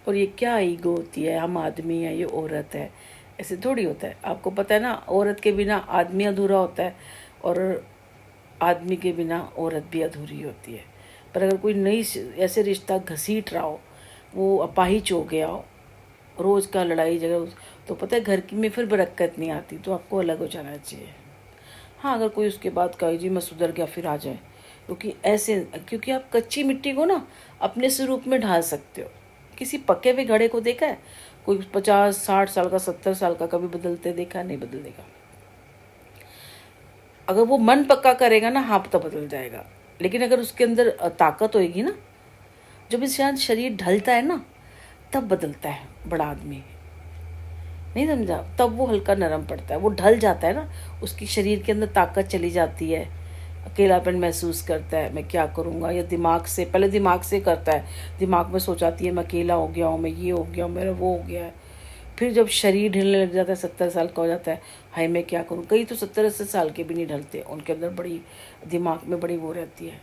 और ये क्या ईगो होती है, हम आदमी हैं ये औरत है, ऐसे थोड़ी होता है। आपको पता है ना, औरत के बिना आदमी अधूरा होता है और आदमी के बिना औरत भी अधूरी होती है। पर अगर कोई नई ऐसे रिश्ता घसीट रहा हो, वो अपाहिज हो गया हो, रोज़ का लड़ाई झगड़ा, तो पता है घर की में फिर बरकत नहीं आती, तो आपको अलग हो जाना चाहिए। हाँ, अगर कोई उसके बाद कहे जी मैं सुधर गया, फिर आ जाए, क्योंकि ऐसे, क्योंकि आप कच्ची मिट्टी को ना अपने स्वरूप में ढाल सकते हो। किसी पके हुए घड़े को देखा है? कोई 50-60 साल का, 70 साल का कभी बदलते देखा? नहीं बदलेगा। अगर वो मन पक्का करेगा ना, हाँ तो बदल जाएगा। लेकिन अगर उसके अंदर ताकत होएगी ना, जब इंसान शरीर ढलता है ना, तब बदलता है बड़ा आदमी। नहीं समझा? तब वो हल्का नरम पड़ता है, वो ढल जाता है ना, उसकी शरीर के अंदर ताकत चली जाती है, अकेलापन महसूस करता है, मैं क्या करूँगा, या दिमाग से, पहले दिमाग से करता है, दिमाग में सोचाती है मैं अकेला हो गया हूँ, मैं ये हो गया हूँ, मेरा वो हो गया है। फिर जब शरीर ढलने लग जाता है, 70 साल का हो जाता है, हाय मैं क्या करूँ। कई तो 70-80 साल के भी नहीं ढलते, उनके अंदर बड़ी दिमाग में बड़ी वो रहती है।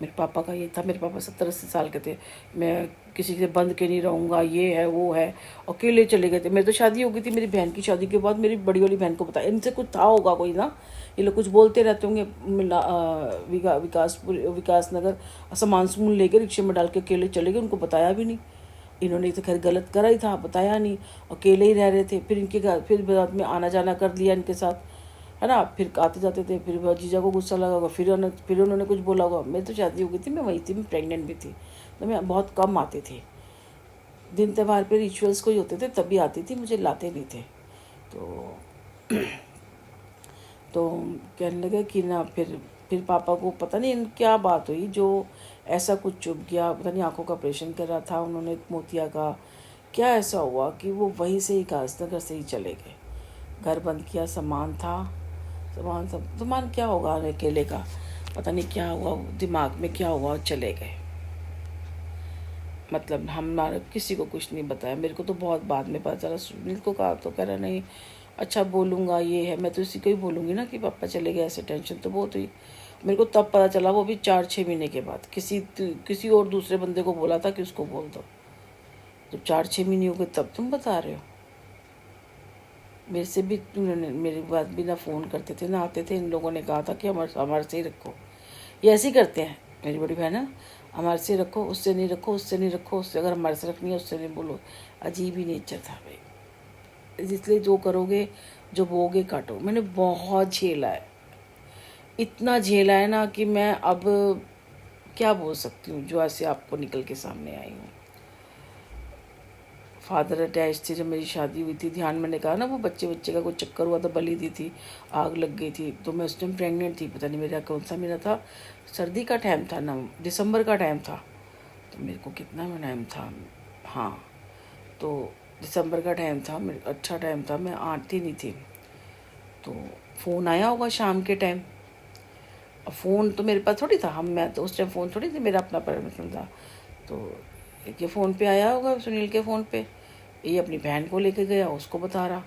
मेरे पापा का ये था, मेरे पापा 70-80 साल के थे, मैं किसी से बंध के नहीं रहूँगा, ये है वो है, अकेले चले गए थे। मेरी तो शादी हो गई थी, मेरी बहन की शादी के बाद मेरी बड़ी वाली बहन को पता, इनसे कुछ था होगा कोई ना, ये लोग कुछ बोलते रहते होंगे, विकास नगर सामान सुमून लेकर रिक्शे में डाल के अकेले चले गए, उनको बताया भी नहीं। इन्होंने तो खैर गलत करा ही था, बताया नहीं, अकेले ही रह रहे थे। फिर इनके घर, फिर बाद में आना जाना कर लिया इनके साथ, है ना। फिर आते जाते थे, फिर जीजा को गुस्सा लगा होगा, फिर उन्होंने कुछ बोला होगा। मैं तो शादी हो गई थी, मैं वहीं थी, मैं प्रेग्नेंट भी थी, तो मैं बहुत कम आती थी। दिन त्यौहार पे रिचुअल्स कोई होते थे तभी आती थी, मुझे लाते नहीं थे। तो तो कहने लगे कि ना, फिर पापा को पता नहीं क्या बात हुई, जो ऐसा कुछ चुभ गया, पता नहीं आंखों का ऑपरेशन कर रहा था उन्होंने, मोतिया का क्या ऐसा हुआ कि वो वहीं से ही गाजनगर से ही चले गए। घर बंद किया, सामान था, सामान क्या होगा अकेले का, पता नहीं क्या हुआ, दिमाग में क्या हुआ, चले गए। मतलब हमारा किसी को कुछ नहीं बताया, मेरे को तो बहुत बाद में पता चला। सुनील को कहा तो कह रहा नहीं, अच्छा बोलूँगा, ये है, मैं तो इसी को ही बोलूँगी ना कि पापा चले गए, ऐसे टेंशन तो बहुत हुई। मेरे को तब पता चला, वो भी 4-6 महीने के बाद। किसी और दूसरे बंदे को बोला था कि उसको बोल दो, तो 4-6 महीने हो गए तब तुम बता रहे हो। मेरे से भी उन्होंने, मेरे बाद भी ना फ़ोन करते थे ना आते थे। इन लोगों ने कहा था कि हमारे से ही रखो, ये ऐसे ही करते हैं। मेरी बड़ी बहन है, हमारे से रखो, उससे नहीं रखो, उससे नहीं रखो, उससे अगर हमारे से रखनी है उससे नहीं बोलो। अजीब ही नेचर था भाई। इसलिए जो करोगे, जो बोगे काटो। मैंने बहुत झेला है, इतना झेला है ना कि मैं अब क्या बोल सकती हूँ, जो ऐसे आपको निकल के सामने आई हूँ। फादर अटैच थे जब मेरी शादी हुई थी। ध्यान, मैंने कहा ना वो बच्चे का कोई चक्कर हुआ था, बली दी थी, आग लग गई थी, तो मैं उस टाइम प्रेग्नेंट थी। पता नहीं मेरा कौन सा महीना था, सर्दी का टाइम था ना, दिसंबर का टाइम था, तो मेरे को कितना में टाइम था, हाँ, तो दिसंबर का टाइम था, मेरे अच्छा टाइम था, मैं आती नहीं थी। तो फ़ोन आया होगा शाम के टाइम। अब फ़ोन तो मेरे पास थोड़ी था, मैं तो उस टाइम फ़ोन थोड़ी थी, मेरा अपना परमिशन था। तो ये फ़ोन पे आया होगा, सुनील के फ़ोन पे, ये अपनी बहन को लेके गया, उसको बता रहा।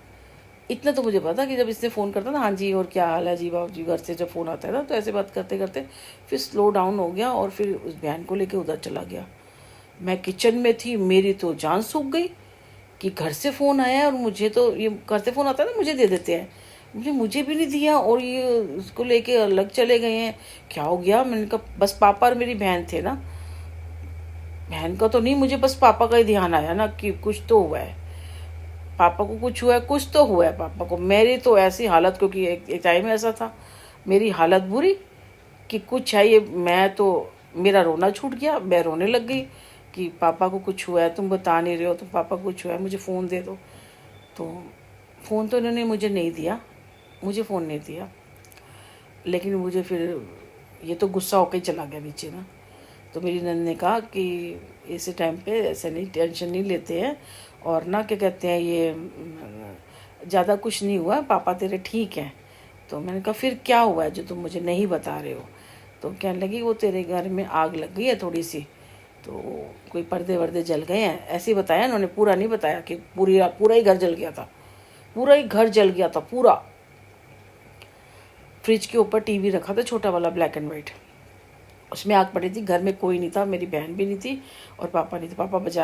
इतना तो मुझे पता कि जब इसने फ़ोन करता ना, हाँ जी और क्या हाल है जी बाबू जी, घर से जब फ़ोन आता है ना, तो ऐसे बात करते करते फिर स्लो डाउन हो गया और फिर उस बहन को लेके उधर चला गया। मैं किचन में थी, मेरी तो जान सूख गई कि घर से फ़ोन आया है, और मुझे तो ये घर से फ़ोन आता है ना, मुझे दे देते हैं, मुझे भी नहीं दिया, और ये उसको लेके अलग चले गए हैं। क्या हो गया? मैंने कहा बस पापा और मेरी बहन थे ना, बहन का तो नहीं, मुझे बस पापा का ही ध्यान आया ना कि कुछ तो हुआ है, पापा को कुछ हुआ है, कुछ तो हुआ है पापा को। मेरी तो ऐसी हालत, क्योंकि एक टाइम ऐसा था, मेरी हालत बुरी कि कुछ है ये, मैं तो, मेरा रोना छूट गया, मैं रोने लग गई कि पापा को कुछ हुआ है, तुम बता नहीं रहे हो, तुम पापा को कुछ हुआ है, मुझे फ़ोन दे दो। तो फ़ोन तो इन्होंने मुझे नहीं दिया, मुझे फ़ोन नहीं दिया, लेकिन मुझे फिर ये तो गुस्सा होकर ही चला गया नीचे ना। तो मेरी नंद ने कहा कि ऐसे टाइम पे ऐसे नहीं, टेंशन नहीं लेते हैं, और ना क्या कहते हैं, ये ज़्यादा कुछ नहीं हुआ, पापा तेरे ठीक हैं। तो मैंने कहा फिर क्या हुआ है जो तुम मुझे नहीं बता रहे हो? तो कहने लगी वो तेरे घर में आग लग गई है थोड़ी सी, तो कोई पर्दे वर्दे जल गए हैं, ऐसे ही बताया उन्होंने, पूरा नहीं बताया कि पूरा ही घर जल गया था, पूरा ही घर जल गया था पूरा। फ्रिज के ऊपर टीवी रखा था, छोटा वाला ब्लैक एंड वाइट, उसमें आग पड़ी थी, घर में कोई नहीं था, मेरी बहन भी नहीं थी और पापा नहीं थे, पापा बाजार